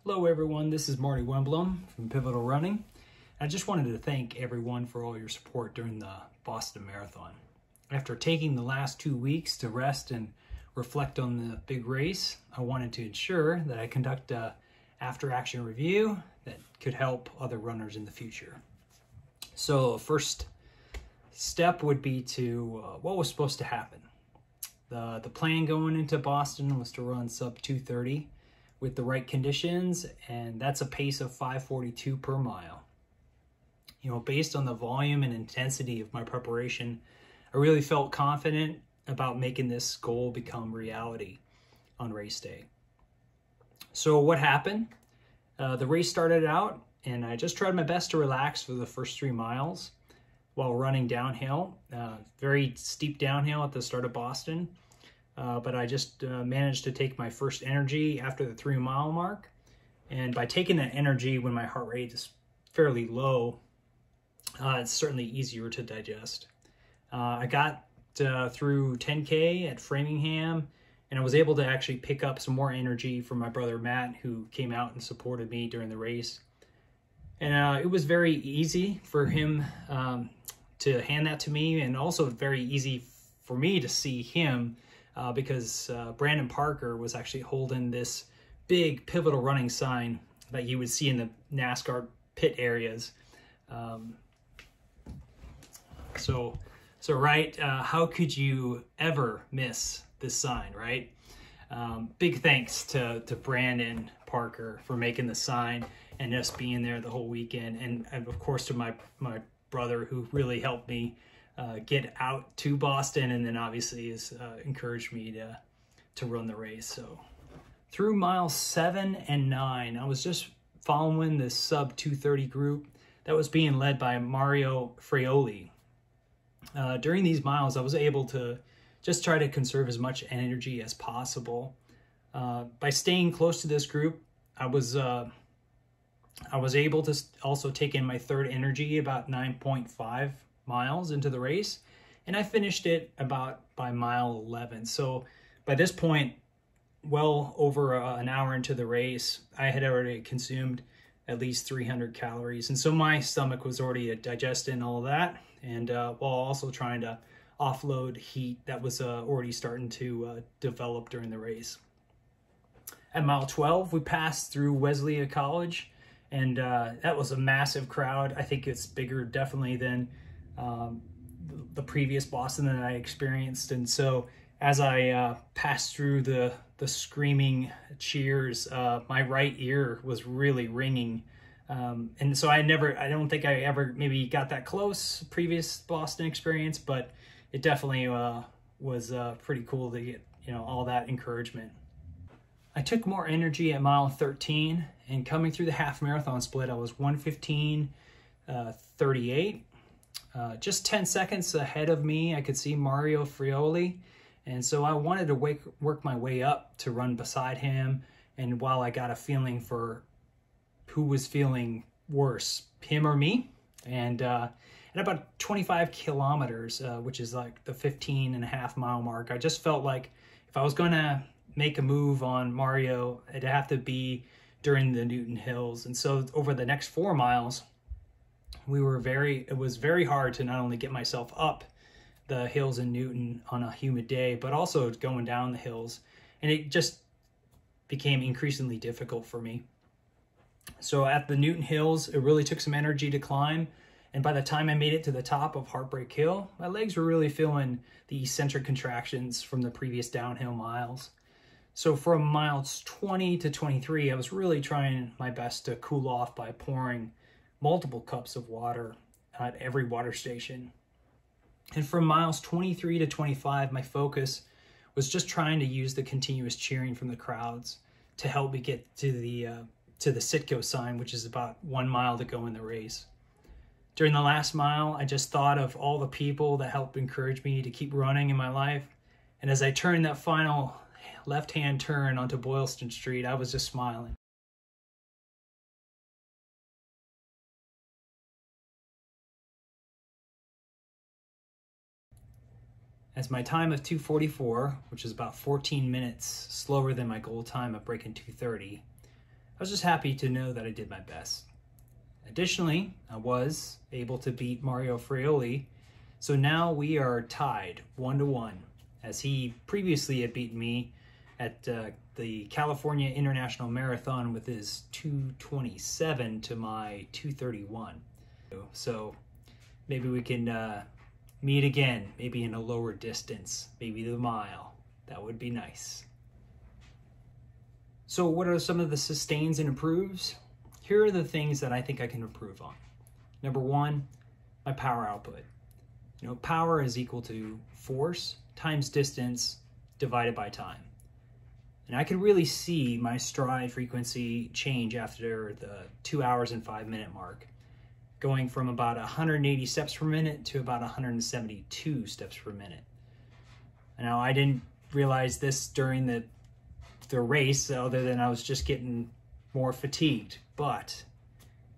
Hello everyone, this is Marty Wennblom from Pivotal Running. I just wanted to thank everyone for all your support during the Boston Marathon. After taking the last 2 weeks to rest and reflect on the big race, I wanted to ensure that I conduct a after-action review that could help other runners in the future. So the first step would be to what was supposed to happen. The plan going into Boston was to run sub 2:30 with the right conditions, and that's a pace of 5:42 per mile. You know, based on the volume and intensity of my preparation, I really felt confident about making this goal become reality on race day. So what happened? The race started out, and I just tried my best to relax for the first 3 miles while running downhill. Very steep downhill at the start of Boston. But I just managed to take my first energy after the 3-mile mark. And by taking that energy when my heart rate is fairly low, it's certainly easier to digest. I got through 10K at Framingham, and I was able to actually pick up some more energy from my brother Matt, who came out and supported me during the race. And it was very easy for him to hand that to me, and also very easy for me to see him because Brandon Parker was actually holding this big Pivotal Running sign that you would see in the NASCAR pit areas. How could you ever miss this sign, right? Big thanks to Brandon Parker for making the sign and just being there the whole weekend, and of course to my brother, who really helped me get out to Boston, and then obviously has encouraged me to run the race. So through miles 7 and 9, I was just following this sub 2:30 group that was being led by Mario Frioli. During these miles, I was able to just try to conserve as much energy as possible. By staying close to this group, I was able to also take in my third energy about 9.5 miles into the race, and I finished it about by mile 11. So by this point, well over an hour into the race, I had already consumed at least 300 calories, and so my stomach was already digesting all of that, and while also trying to offload heat that was already starting to develop during the race. At mile 12, we passed through Wesleyan College, and that was a massive crowd. I think it's bigger definitely than the previous Boston that I experienced. And so as I passed through the screaming cheers, my right ear was really ringing. And so I don't think I ever maybe got that close previous Boston experience, but it definitely was pretty cool to get, all that encouragement. I took more energy at mile 13, and coming through the half marathon split, I was 1:15:38. Just 10 seconds ahead of me, I could see Mario Frioli, and so I wanted to work my way up to run beside him. And while I got a feeling for who was feeling worse, him or me, and at about 25 kilometers, which is like the 15.5-mile mark, I just felt like if I was going to make a move on Mario, it'd have to be during the Newton Hills. And so over the next 4 miles, it was very hard to not only get myself up the hills in Newton on a humid day, but also going down the hills. And it just became increasingly difficult for me. So at the Newton Hills, it really took some energy to climb. And by the time I made it to the top of Heartbreak Hill, my legs were really feeling the eccentric contractions from the previous downhill miles. So from miles 20 to 23, I was really trying my best to cool off by pouring multiple cups of water at every water station. And from miles 23 to 25, my focus was just trying to use the continuous cheering from the crowds to help me get to the Sitco sign, which is about 1 mile to go in the race. During the last mile, I just thought of all the people that helped encourage me to keep running in my life. And as I turned that final left-hand turn onto Boylston Street, I was just smiling. As my time of 2:44, which is about 14 minutes slower than my goal time of breaking 2:30, I was just happy to know that I did my best. Additionally, I was able to beat Mario Frioli, so now we are tied 1-1, as he previously had beaten me at the California International Marathon with his 2:27 to my 2:31. So maybe we can meet again, maybe in a lower distance, maybe the mile. That would be nice. So what are some of the sustains and improves? Here are the things that I think I can improve on. Number one, my power output. Power is equal to force times distance divided by time. And I can really see my stride frequency change after the 2 hours and 5 minute mark, going from about 180 steps per minute to about 172 steps per minute. Now, I didn't realize this during the race, other than I was just getting more fatigued. But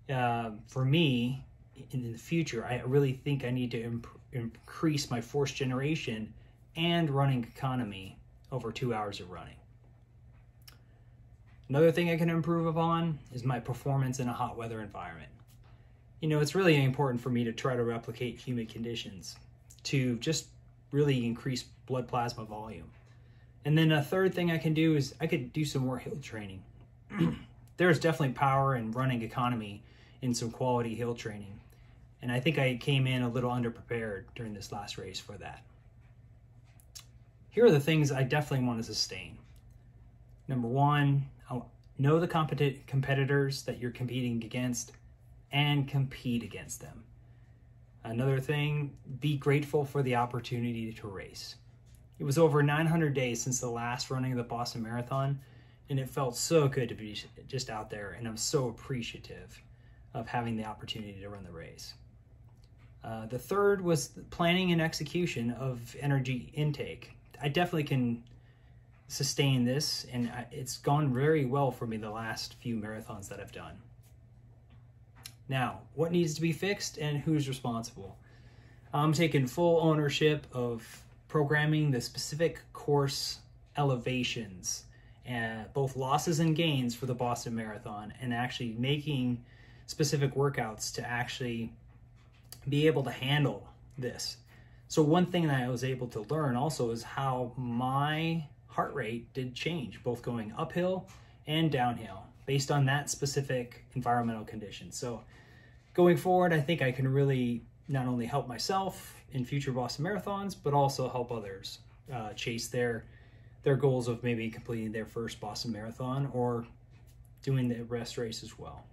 for me, in the future, I really think I need to increase my force generation and running economy over 2 hours of running. Another thing I can improve upon is my performance in a hot weather environment. It's really important for me to try to replicate humid conditions to just really increase blood plasma volume. And then a third thing I can do is I could do some more hill training. There's definitely power in running economy in some quality hill training. And I think I came in a little underprepared during this last race for that. Here are the things I definitely want to sustain. Number one, know the competitors that you're competing against and compete against them. Another thing, be grateful for the opportunity to race. It was over 900 days since the last running of the Boston Marathon, and it felt so good to be just out there, and I'm so appreciative of having the opportunity to run the race. The third was the planning and execution of energy intake. I definitely can sustain this, and it's gone very well for me the last few marathons that I've done. Now, what needs to be fixed and who's responsible? I'm taking full ownership of programming the specific course elevations, both losses and gains for the Boston Marathon, and actually making specific workouts to actually be able to handle this. So one thing that I was able to learn also is how my heart rate did change, both going uphill and downhill based on that specific environmental condition. So going forward, I think I can really not only help myself in future Boston Marathons, but also help others chase their goals of maybe completing their first Boston Marathon or doing the rest race as well.